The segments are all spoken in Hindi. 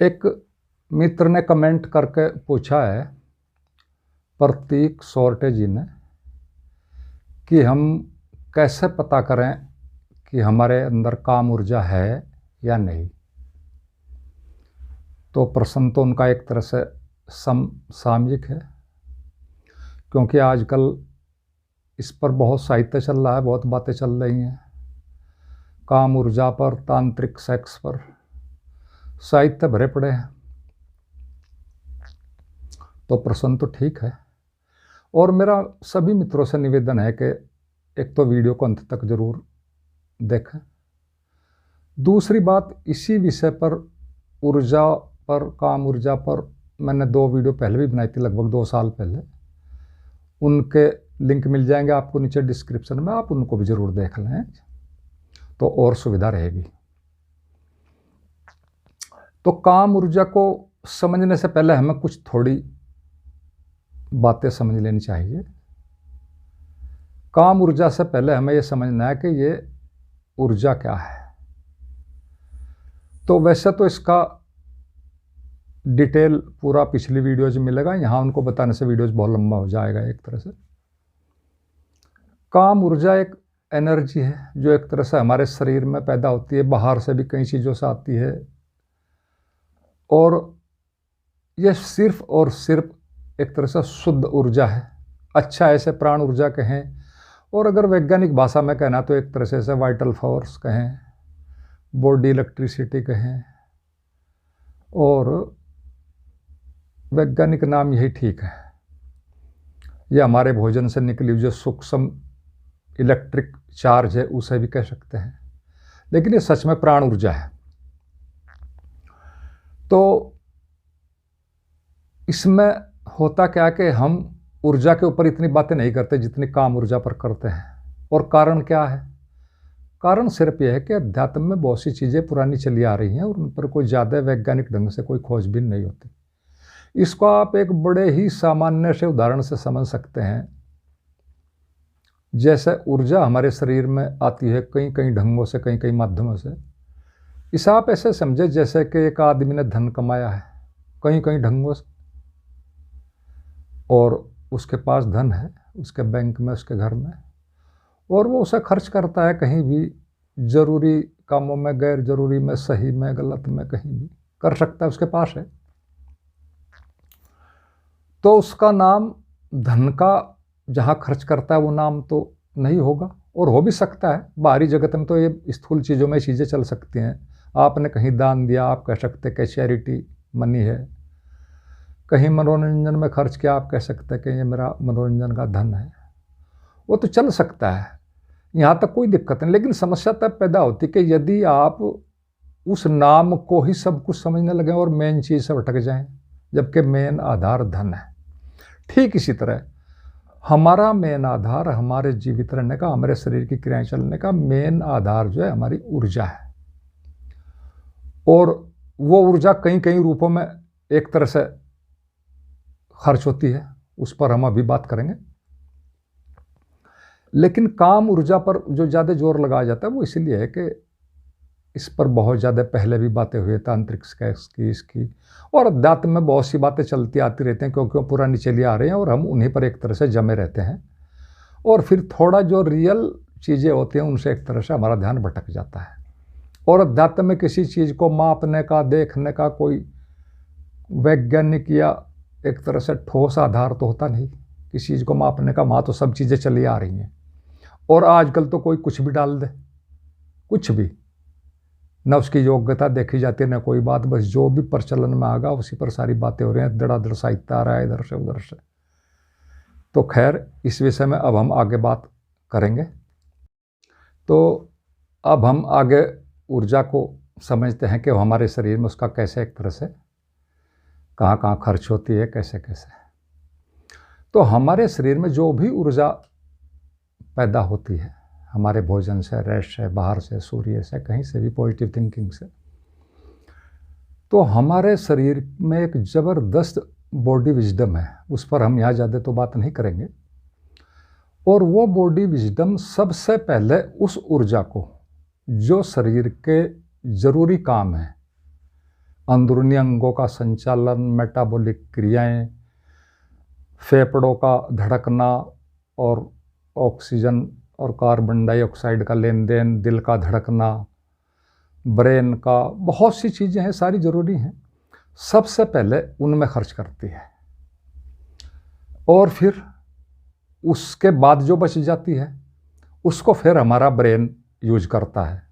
एक मित्र ने कमेंट करके पूछा है प्रतीक सोरटे जी ने कि हम कैसे पता करें कि हमारे अंदर काम ऊर्जा है या नहीं। तो प्रश्न तो उनका एक तरह से समसामयिक है, क्योंकि आजकल इस पर बहुत साहित्य चल रहा है, बहुत बातें चल रही हैं काम ऊर्जा पर, तांत्रिक सेक्स पर साहित्य भरे पड़े हैं। तो प्रश्न तो ठीक है, और मेरा सभी मित्रों से निवेदन है कि एक तो वीडियो को अंत तक जरूर देखें। दूसरी बात, इसी विषय पर ऊर्जा पर, काम ऊर्जा पर मैंने 2 वीडियो पहले भी बनाई थी, लगभग 2 साल पहले। उनके लिंक मिल जाएंगे आपको नीचे डिस्क्रिप्शन में, आप उनको भी ज़रूर देख लें तो और सुविधा रहेगी। तो काम ऊर्जा को समझने से पहले हमें कुछ थोड़ी बातें समझ लेनी चाहिए। काम ऊर्जा से पहले हमें यह समझना है कि ये ऊर्जा क्या है। तो वैसे तो इसका डिटेल पूरा पिछली वीडियोज में मिलेगा, यहाँ उनको बताने से वीडियोज बहुत लंबा हो जाएगा। एक तरह से काम ऊर्जा एक एनर्जी है जो एक तरह से हमारे शरीर में पैदा होती है, बाहर से भी कई चीज़ों से आती है, और यह सिर्फ और सिर्फ एक तरह से शुद्ध ऊर्जा है। अच्छा, ऐसे प्राण ऊर्जा कहें, और अगर वैज्ञानिक भाषा में कहना तो एक तरह से ऐसे वाइटल फोर्स कहें, बॉडी इलेक्ट्रिसिटी कहें, और वैज्ञानिक नाम यही ठीक है। यह हमारे भोजन से निकली जो सूक्ष्म इलेक्ट्रिक चार्ज है उसे भी कह सकते हैं, लेकिन ये सच में प्राण ऊर्जा है। तो इसमें होता क्या कि हम ऊर्जा के ऊपर इतनी बातें नहीं करते जितनी काम ऊर्जा पर करते हैं। और कारण क्या है? कारण सिर्फ यह है कि अध्यात्म में बहुत सी चीज़ें पुरानी चली आ रही हैं और उन पर कोई ज़्यादा वैज्ञानिक ढंग से कोई खोजबीन नहीं होती। इसको आप एक बड़े ही सामान्य से उदाहरण से समझ सकते हैं। जैसे ऊर्जा हमारे शरीर में आती है कई कई ढंगों से, कई कई माध्यमों से। इसे आप ऐसे समझे जैसे कि एक आदमी ने धन कमाया है कई कई ढंगों से, और उसके पास धन है, उसके बैंक में, उसके घर में, और वो उसे खर्च करता है कहीं भी, जरूरी कामों में, गैर जरूरी में, सही में, गलत में, कहीं भी कर सकता है, उसके पास है। तो उसका नाम धन का जहाँ खर्च करता है वो नाम तो नहीं होगा, और हो भी सकता है। बाहरी जगत में तो ये स्थूल चीज़ों में चीज़ें चल सकती हैं। आपने कहीं दान दिया, आप कह सकते हैं कि चैरिटी मनी है। कहीं मनोरंजन में खर्च किया, आप कह सकते हैं कि ये मेरा मनोरंजन का धन है। वो तो चल सकता है, यहाँ तक कोई दिक्कत नहीं। लेकिन समस्या तब पैदा होती कि यदि आप उस नाम को ही सब कुछ समझने लगें और मेन चीज़ से भटक जाएं, जबकि मेन आधार धन है। ठीक इसी तरह हमारा मेन आधार, हमारे जीवित रहने का, हमारे शरीर की क्रियाएं चलने का मेन आधार जो है हमारी ऊर्जा है। और वो ऊर्जा कई कई रूपों में एक तरह से खर्च होती है, उस पर हम अभी बात करेंगे। लेकिन काम ऊर्जा पर जो ज़्यादा जोर लगाया जाता है वो इसीलिए है कि इस पर बहुत ज़्यादा पहले भी बातें हुई, तांत्रिक सेक्स की, इसकी, और अध्यात्म में बहुत सी बातें चलती आती रहती हैं, क्योंकि वो पुरानी चली आ रही हैं और हम उन्हीं पर एक तरह से जमे रहते हैं। और फिर थोड़ा जो रियल चीज़ें होती हैं उनसे एक तरह से हमारा ध्यान भटक जाता है। और अध्यात्म में किसी चीज़ को मापने का, देखने का कोई वैज्ञानिक या एक तरह से ठोस आधार तो होता नहीं किसी चीज़ को मापने का। वहाँ तो सब चीज़ें चली आ रही हैं, और आजकल तो कोई कुछ भी डाल दे, कुछ भी, न उसकी योग्यता देखी जाती है न कोई बात, बस जो भी प्रचलन में आगा उसी पर सारी बातें हो रही हैं, धड़ाधड़ साहित्य आ रहा है इधर से उधर से। तो खैर, इस विषय में अब हम आगे बात करेंगे। तो अब हम आगे ऊर्जा को समझते हैं कि हमारे शरीर में उसका कैसे एक तरह से कहाँ कहाँ खर्च होती है, कैसे कैसे। तो हमारे शरीर में जो भी ऊर्जा पैदा होती है हमारे भोजन से, रेस्ट से, बाहर से, सूर्य से, कहीं से भी, पॉजिटिव थिंकिंग से, तो हमारे शरीर में एक ज़बरदस्त बॉडी विजडम है। उस पर हम यहाँ ज़्यादा तो बात नहीं करेंगे। और वो बॉडी विजडम सबसे पहले उस ऊर्जा को जो शरीर के ज़रूरी काम है, अंदरूनी अंगों का संचालन, मेटाबॉलिक क्रियाएं, फेफड़ों का धड़कना और ऑक्सीजन और कार्बन डाइऑक्साइड का लेन देन, दिल का धड़कना, ब्रेन का, बहुत सी चीज़ें हैं, सारी ज़रूरी हैं। सबसे पहले उनमें खर्च करती है और फिर उसके बाद जो बच जाती है उसको फिर हमारा ब्रेन यूज करता है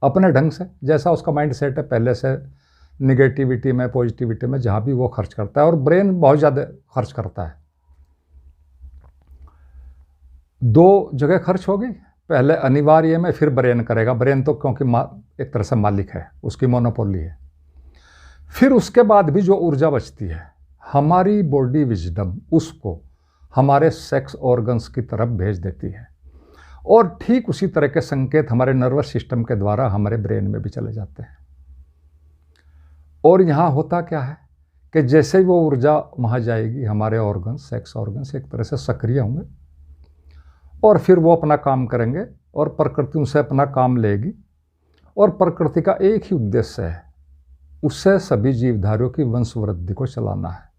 अपने ढंग से, जैसा उसका माइंड सेट है पहले से, निगेटिविटी में, पॉजिटिविटी में, जहाँ भी वो खर्च करता है। और ब्रेन बहुत ज़्यादा खर्च करता है। दो जगह खर्च हो गई, पहले अनिवार्य में, फिर ब्रेन करेगा। ब्रेन तो क्योंकि एक तरह से मालिक है, उसकी मोनोपोली है। फिर उसके बाद भी जो ऊर्जा बचती है, हमारी बॉडी विजडम उसको हमारे सेक्स ऑर्गन्स की तरफ भेज देती है और ठीक उसी तरह के संकेत हमारे नर्वस सिस्टम के द्वारा हमारे ब्रेन में भी चले जाते हैं। और यहाँ होता क्या है कि जैसे ही वो ऊर्जा वहाँ जाएगी, हमारे ऑर्गन्स, सेक्स ऑर्गन्स एक तरह से सक्रिय होंगे और फिर वो अपना काम करेंगे और प्रकृति उनसे अपना काम लेगी। और प्रकृति का एक ही उद्देश्य है, उससे सभी जीवधारियों की वंशवृद्धि को चलाना है।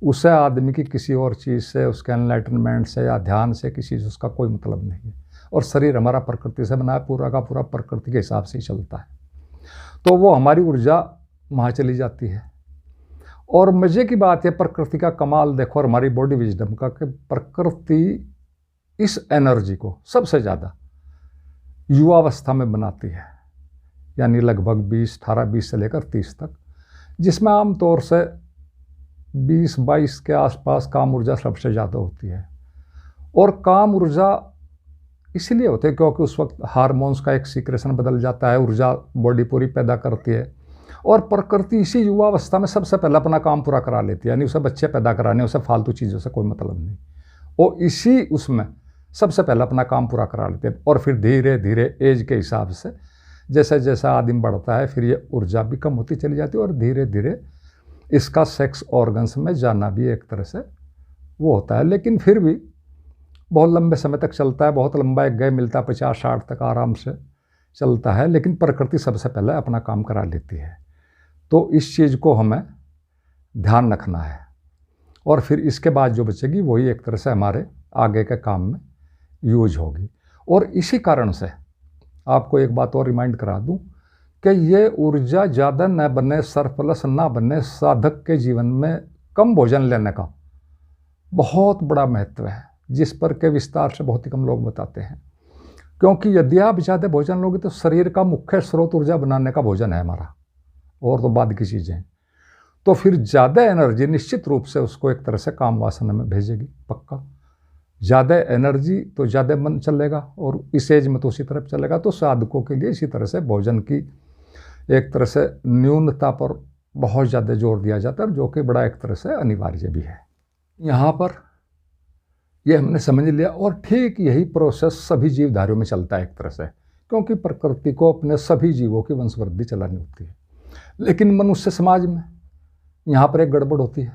उसे आदमी की किसी और चीज़ से, उसके एनलाइटनमेंट से या ध्यान से किसी से उसका कोई मतलब नहीं है। और शरीर हमारा प्रकृति से बना है, पूरा का पूरा प्रकृति के हिसाब से ही चलता है। तो वो हमारी ऊर्जा वहाँ चली जाती है। और मज़े की बात है, प्रकृति का कमाल देखो, और हमारी बॉडी विजडम का, कि प्रकृति इस एनर्जी को सबसे ज़्यादा युवावस्था में बनाती है, यानी लगभग 18-20 से लेकर 30 तक, जिसमें आमतौर से 20-22 के आसपास काम ऊर्जा सबसे ज़्यादा होती है। और काम ऊर्जा इसलिए होती है क्योंकि उस वक्त हार्मोन्स का एक सीक्रेशन बदल जाता है, ऊर्जा बॉडी पूरी पैदा करती है। और प्रकृति इसी युवावस्था में सबसे पहले अपना काम पूरा करा लेती है, यानी उसे बच्चे पैदा कराने, उसे फालतू चीज़ों से कोई मतलब नहीं। वो इसी उसमें सबसे पहले अपना काम पूरा करा लेते हैं। और फिर धीरे धीरे एज के हिसाब से जैसे जैसा आदमी बढ़ता है, फिर ये ऊर्जा भी कम होती चली जाती है और धीरे धीरे इसका सेक्स ऑर्गन्स में जाना भी एक तरह से वो होता है। लेकिन फिर भी बहुत लंबे समय तक चलता है, बहुत लंबा एक गए मिलता है, 50-60 तक आराम से चलता है। लेकिन प्रकृति सबसे पहले अपना काम करा लेती है। तो इस चीज़ को हमें ध्यान रखना है। और फिर इसके बाद जो बचेगी वही एक तरह से हमारे आगे के काम में यूज होगी। और इसी कारण से आपको एक बात और रिमाइंड करा दूं कि ये ऊर्जा ज़्यादा न बने, सरप्लस ना बने, साधक के जीवन में कम भोजन लेने का बहुत बड़ा महत्व है, जिस पर के विस्तार से बहुत ही कम लोग बताते हैं। क्योंकि यदि आप ज़्यादा भोजन लोगे तो शरीर का मुख्य स्रोत ऊर्जा बनाने का भोजन है हमारा, और तो बाद की चीज़ें। तो फिर ज़्यादा एनर्जी निश्चित रूप से उसको एक तरह से काम वासना में भेजेगी, पक्का। ज़्यादा एनर्जी तो ज़्यादा मन चलेगा और इस एज में तो उसी तरफ चलेगा। तो साधकों के लिए इसी तरह से भोजन की एक तरह से न्यूनता पर बहुत ज़्यादा जोर दिया जाता है, जो कि बड़ा एक तरह से अनिवार्य भी है। यहाँ पर ये हमने समझ लिया। और ठीक यही प्रोसेस सभी जीवधारियों में चलता है एक तरह से, क्योंकि प्रकृति को अपने सभी जीवों की वंशवृद्धि चलानी होती है। लेकिन मनुष्य समाज में यहाँ पर एक गड़बड़ होती है,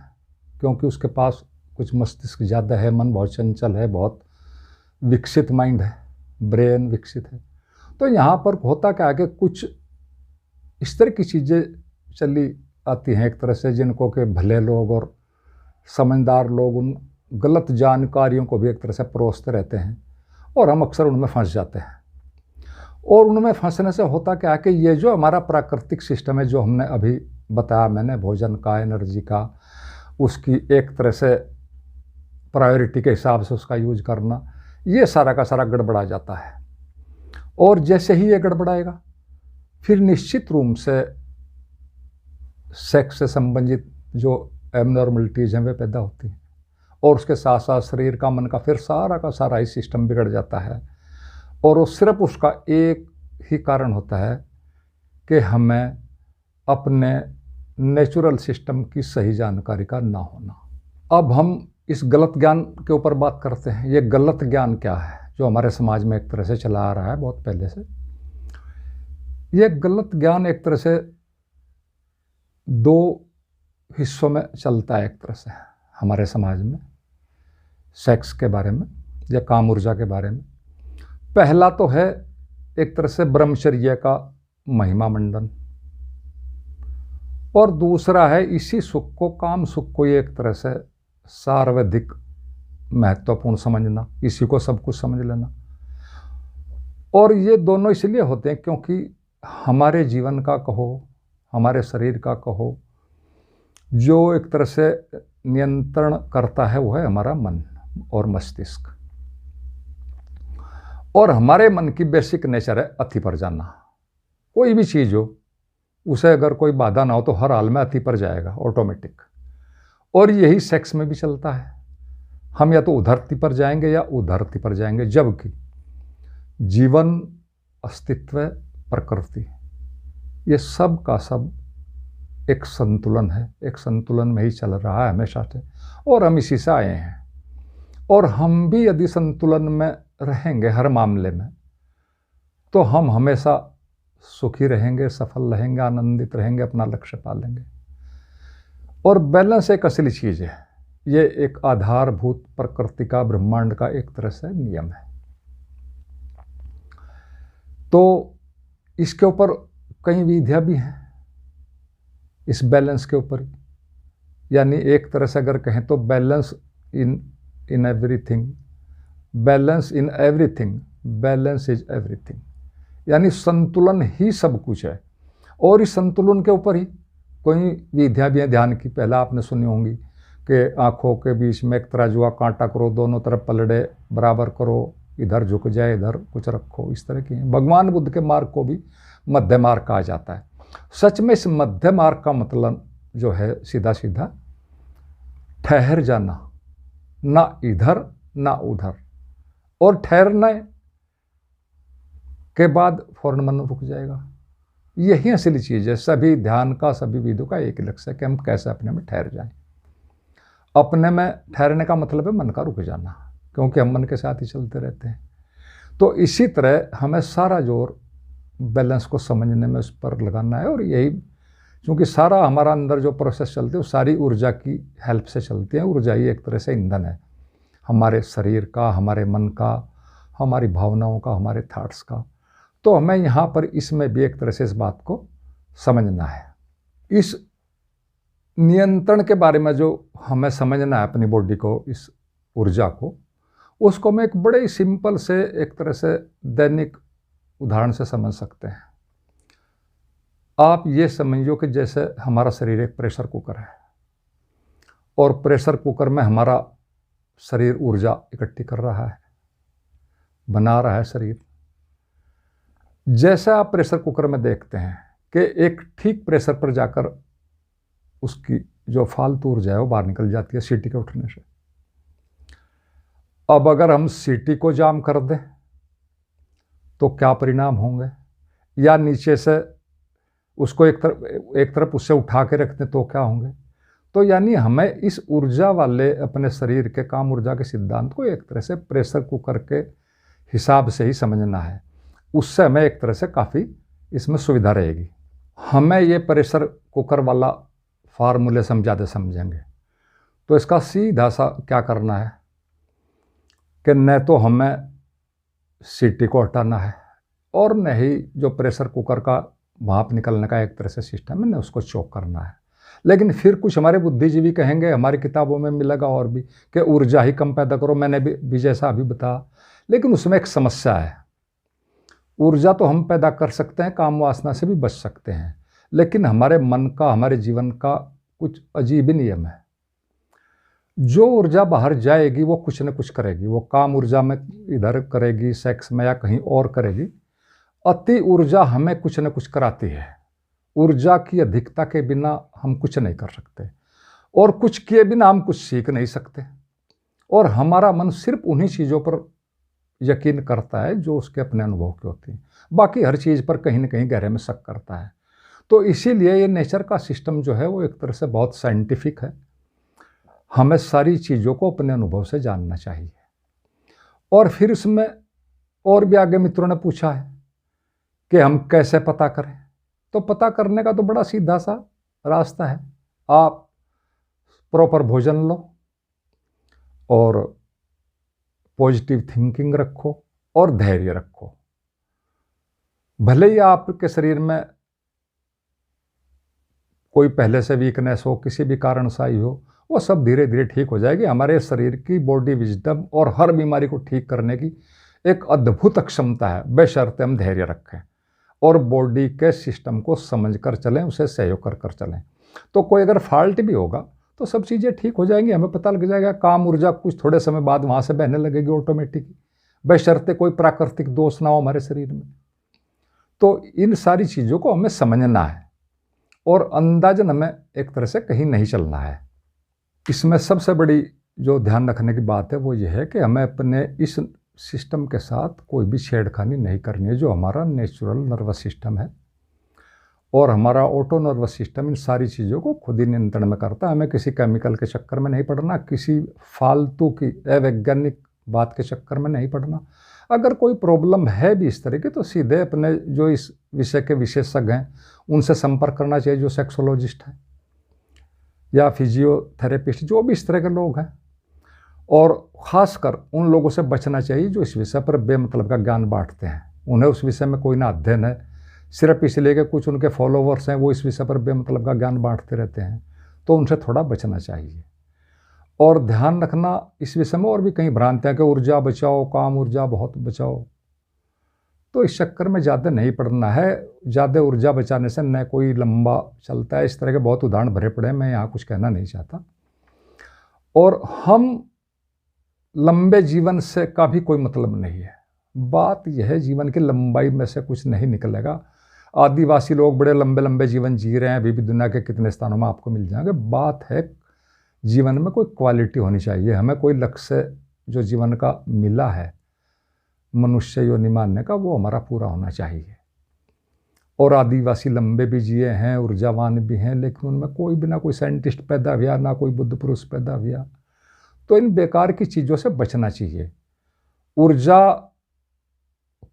क्योंकि उसके पास कुछ मस्तिष्क ज़्यादा है, मन बहुत चंचल है, बहुत विकसित माइंड है, ब्रेन विकसित है। तो यहाँ पर होता क्या है कि कुछ इस तरह की चीज़ें चली आती हैं एक तरह से, जिनको के भले लोग और समझदार लोग उन गलत जानकारियों को भी एक तरह से परोसते रहते हैं और हम अक्सर उनमें फंस जाते हैं। और उनमें फंसने से होता क्या है कि ये जो हमारा प्राकृतिक सिस्टम है, जो हमने अभी बताया मैंने, भोजन का, एनर्जी का, उसकी एक तरह से प्रायोरिटी के हिसाब से उसका यूज करना, ये सारा का सारा गड़बड़ा जाता है। और जैसे ही ये गड़बड़ाएगा, फिर निश्चित रूप से सेक्स से संबंधित जो एबनॉर्मलिटीज़ हैं वे पैदा होती हैं। और उसके साथ साथ शरीर का, मन का, फिर सारा का सारा ही सिस्टम बिगड़ जाता है। और वो सिर्फ उसका एक ही कारण होता है कि हमें अपने नेचुरल सिस्टम की सही जानकारी का ना होना। अब हम इस गलत ज्ञान के ऊपर बात करते हैं। ये गलत ज्ञान क्या है जो हमारे समाज में एक तरह से चला आ रहा है बहुत पहले से? ये गलत ज्ञान एक तरह से दो हिस्सों में चलता है एक तरह से हमारे समाज में, सेक्स के बारे में या काम ऊर्जा के बारे में। पहला तो है एक तरह से ब्रह्मचर्य का महिमा मंडन, और दूसरा है इसी सुख को, काम सुख को, ये एक तरह से सर्वाधिक महत्वपूर्ण समझना, इसी को सब कुछ समझ लेना। और ये दोनों इसलिए होते हैं क्योंकि हमारे जीवन का कहो, हमारे शरीर का कहो, जो एक तरह से नियंत्रण करता है वो है हमारा मन और मस्तिष्क। और हमारे मन की बेसिक नेचर है अति पर जाना। कोई भी चीज़ हो, उसे अगर कोई बाधा ना हो तो हर हाल में अति पर जाएगा ऑटोमेटिक। और यही सेक्स में भी चलता है, हम या तो उधरती पर जाएंगे या उधरती पर जाएंगे, जबकि जीवन, अस्तित्व, प्रकृति, ये सब का सब एक संतुलन है, एक संतुलन में ही चल रहा है हमेशा से, और हम इसी से आए हैं। और हम भी यदि संतुलन में रहेंगे हर मामले में, तो हम हमेशा सुखी रहेंगे, सफल रहेंगे, आनंदित रहेंगे, अपना लक्ष्य पालेंगे। और बैलेंस एक असली चीज़ है, ये एक आधारभूत प्रकृति का, ब्रह्मांड का एक तरह से नियम है। तो इसके ऊपर कई विधियाँ भी हैं, इस बैलेंस के ऊपर। यानी एक तरह से अगर कहें तो balance in everything, balance in everything, balance is everything. यानी संतुलन ही सब कुछ है। और इस संतुलन के ऊपर ही कोई विधियाँ भी हैं ध्यान की। पहला आपने सुनी होंगी कि आँखों के बीच में एक तराजुआ कांटा करो, दोनों तरफ पलड़े बराबर करो, इधर झुक जाए, इधर कुछ रखो, इस तरह की हैं। भगवान बुद्ध के मार्ग को भी मध्य मार्ग कहा जाता है। सच में इस मध्य मार्ग का मतलब जो है सीधा सीधा ठहर जाना, ना इधर ना उधर, और ठहरने के बाद फौरन मन रुक जाएगा। यही असली चीज़ है। सभी ध्यान का, सभी विधियों का एक लक्ष्य है कि हम कैसे अपने में ठहर जाएं। अपने में ठहरने का मतलब है मन का रुक जाना, क्योंकि हम मन के साथ ही चलते रहते हैं। तो इसी तरह हमें सारा जोर बैलेंस को समझने में उस पर लगाना है। और यही, क्योंकि सारा हमारा अंदर जो प्रोसेस चलती है वो सारी ऊर्जा की हेल्प से चलती है। ऊर्जा ही एक तरह से ईंधन है हमारे शरीर का, हमारे मन का, हमारी भावनाओं का, हमारे थॉट्स का। तो हमें यहाँ पर इसमें भी एक तरह से इस बात को समझना है। इस नियंत्रण के बारे में जो हमें समझना है अपनी बॉडी को, इस ऊर्जा को, उसको हम एक बड़े ही सिंपल से एक तरह से दैनिक उदाहरण से समझ सकते हैं। आप ये समझिए कि जैसे हमारा शरीर एक प्रेशर कुकर है, और प्रेशर कुकर में हमारा शरीर ऊर्जा इकट्ठी कर रहा है, बना रहा है शरीर। जैसे आप प्रेशर कुकर में देखते हैं कि एक ठीक प्रेशर पर जाकर उसकी जो फालतू ऊर्जा है वो बाहर निकल जाती है सीटी के उठने से। अब अगर हम सीटी को जाम कर दें तो क्या परिणाम होंगे, या नीचे से उसको एक तरफ उससे उठा के रखते तो क्या होंगे। तो यानी हमें इस ऊर्जा वाले अपने शरीर के काम ऊर्जा के सिद्धांत को एक तरह से प्रेशर कुकर के हिसाब से ही समझना है। उससे हमें एक तरह से काफ़ी इसमें सुविधा रहेगी। हमें ये प्रेशर कुकर वाला फार्मूले से हम ज़्यादा समझेंगे तो इसका सीधा सा क्या करना है कि न तो हमें सीटी को हटाना है, और न ही जो प्रेशर कुकर का भाप निकलने का एक तरह से सिस्टम है न उसको चौक करना है। लेकिन फिर कुछ हमारे बुद्धिजीवी कहेंगे, हमारी किताबों में मिलेगा और भी, कि ऊर्जा ही कम पैदा करो। मैंने भी जैसा अभी बताया, लेकिन उसमें एक समस्या है। ऊर्जा तो हम पैदा कर सकते हैं, काम वासना से भी बच सकते हैं, लेकिन हमारे मन का, हमारे जीवन का कुछ अजीब ही नियम है। जो ऊर्जा बाहर जाएगी वो कुछ न कुछ करेगी। वो काम ऊर्जा में इधर करेगी, सेक्स में या कहीं और करेगी। अति ऊर्जा हमें कुछ न कुछ कराती है। ऊर्जा की अधिकता के बिना हम कुछ नहीं कर सकते, और कुछ किए बिना हम कुछ सीख नहीं सकते। और हमारा मन सिर्फ उन्हीं चीज़ों पर यकीन करता है जो उसके अपने अनुभव की होती हैं। बाकी हर चीज़ पर कहीं ना कहीं गहरे में शक करता है। तो इसीलिए ये नेचर का सिस्टम जो है वो एक तरह से बहुत साइंटिफिक है। हमें सारी चीज़ों को अपने अनुभव से जानना चाहिए। और फिर इसमें और भी आगे मित्रों ने पूछा है कि हम कैसे पता करें। तो पता करने का तो बड़ा सीधा सा रास्ता है। आप प्रॉपर भोजन लो और पॉजिटिव थिंकिंग रखो और धैर्य रखो। भले ही आपके शरीर में कोई पहले से वीकनेस हो, किसी भी कारण से आई हो, वो सब धीरे धीरे ठीक हो जाएगी। हमारे शरीर की बॉडी विजडम और हर बीमारी को ठीक करने की एक अद्भुत क्षमता है, बशर्ते हम धैर्य रखें और बॉडी के सिस्टम को समझ कर चलें, उसे सहयोग कर कर चलें। तो कोई अगर फॉल्ट भी होगा तो सब चीज़ें ठीक हो जाएंगी, हमें पता लग जाएगा। काम ऊर्जा कुछ थोड़े समय बाद वहाँ से बहने लगेगी ऑटोमेटिकली, बशर्ते कोई प्राकृतिक दोष ना हो हमारे शरीर में। तो इन सारी चीज़ों को हमें समझना है और अंदाजन हमें एक तरह से कहीं नहीं चलना है। इसमें सबसे बड़ी जो ध्यान रखने की बात है वो ये है कि हमें अपने इस सिस्टम के साथ कोई भी छेड़खानी नहीं करनी है। जो हमारा नेचुरल नर्वस सिस्टम है और हमारा ऑटो नर्वस सिस्टम इन सारी चीज़ों को खुद ही नियंत्रण में करता है। हमें किसी केमिकल के चक्कर में नहीं पड़ना, किसी फालतू की अवैज्ञानिक बात के चक्कर में नहीं पड़ना। अगर कोई प्रॉब्लम है भी इस तरह की तो सीधे अपने जो इस विषय के विशेषज्ञ हैं उनसे संपर्क करना चाहिए, जो सेक्सोलॉजिस्ट हैं या फिजियोथेरेपिस्ट, जो भी इस तरह के लोग हैं। और ख़ासकर उन लोगों से बचना चाहिए जो इस विषय पर बेमतलब का ज्ञान बांटते हैं। उन्हें उस विषय में कोई ना अध्ययन है, सिर्फ इसलिए कि कुछ उनके फॉलोवर्स हैं वो इस विषय पर बेमतलब का ज्ञान बांटते रहते हैं, तो उनसे थोड़ा बचना चाहिए। और ध्यान रखना इस विषय में और भी कई भ्रांतियाँ कि ऊर्जा बचाओ, काम ऊर्जा बहुत बचाओ, तो इस चक्कर में ज़्यादा नहीं पड़ना है। ज़्यादा ऊर्जा बचाने से न कोई लंबा चलता है। इस तरह के बहुत उदाहरण भरे पड़े हैं, मैं यहाँ कुछ कहना नहीं चाहता। और हम लंबे जीवन से का भी कोई मतलब नहीं है। बात यह है जीवन की लंबाई में से कुछ नहीं निकलेगा। आदिवासी लोग बड़े लंबे लंबे जीवन जी रहे हैं, अभी भी दुनिया के कितने स्थानों में आपको मिल जाएंगे। बात है जीवन में कोई क्वालिटी होनी चाहिए। हमें कोई लक्ष्य जो जीवन का मिला है मनुष्य योनि मानने का, वो हमारा पूरा होना चाहिए। और आदिवासी लंबे भी जिए हैं, ऊर्जावान भी हैं, लेकिन उनमें कोई भी ना कोई साइंटिस्ट पैदा हुआ, ना कोई बुद्ध पुरुष पैदा हुआ। तो इन बेकार की चीज़ों से बचना चाहिए, ऊर्जा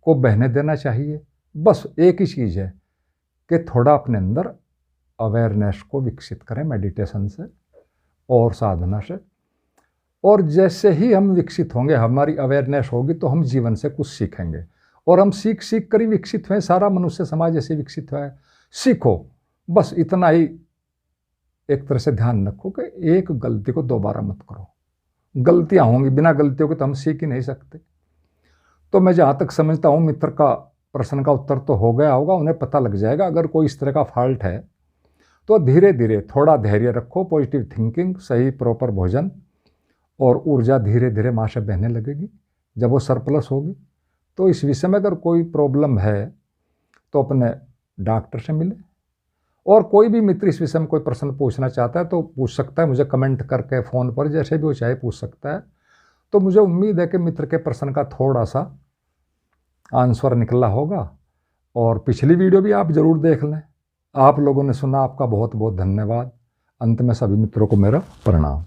को बहने देना चाहिए। बस एक ही चीज़ है कि थोड़ा अपने अंदर अवेयरनेस को विकसित करें मेडिटेशन से और साधना से। और जैसे ही हम विकसित होंगे, हमारी अवेयरनेस होगी, तो हम जीवन से कुछ सीखेंगे। और हम सीख सीख कर ही विकसित हुए, सारा मनुष्य समाज ऐसे विकसित हुआ है। सीखो, बस इतना ही एक तरह से ध्यान रखो कि एक गलती को दोबारा मत करो। गलतियां होंगी, बिना गलतियों के तो हम सीख ही नहीं सकते। तो मैं जहाँ तक समझता हूँ मित्र का प्रश्न का उत्तर तो हो गया होगा, उन्हें पता लग जाएगा। अगर कोई इस तरह का फॉल्ट है तो धीरे धीरे थोड़ा धैर्य रखो, पॉजिटिव थिंकिंग, सही प्रॉपर भोजन, और ऊर्जा धीरे धीरे वहाँ से बहने लगेगी। जब वो सरप्लस होगी तो इस विषय में अगर कोई प्रॉब्लम है तो अपने डॉक्टर से मिले। और कोई भी मित्र इस विषय में कोई प्रश्न पूछना चाहता है तो पूछ सकता है, मुझे कमेंट करके, फ़ोन पर, जैसे भी वो चाहे पूछ सकता है। तो मुझे उम्मीद है कि मित्र के प्रश्न का थोड़ा सा आंसर निकला होगा। और पिछली वीडियो भी आप ज़रूर देख लें। आप लोगों ने सुना, आपका बहुत बहुत धन्यवाद। अंत में सभी मित्रों को मेरा प्रणाम।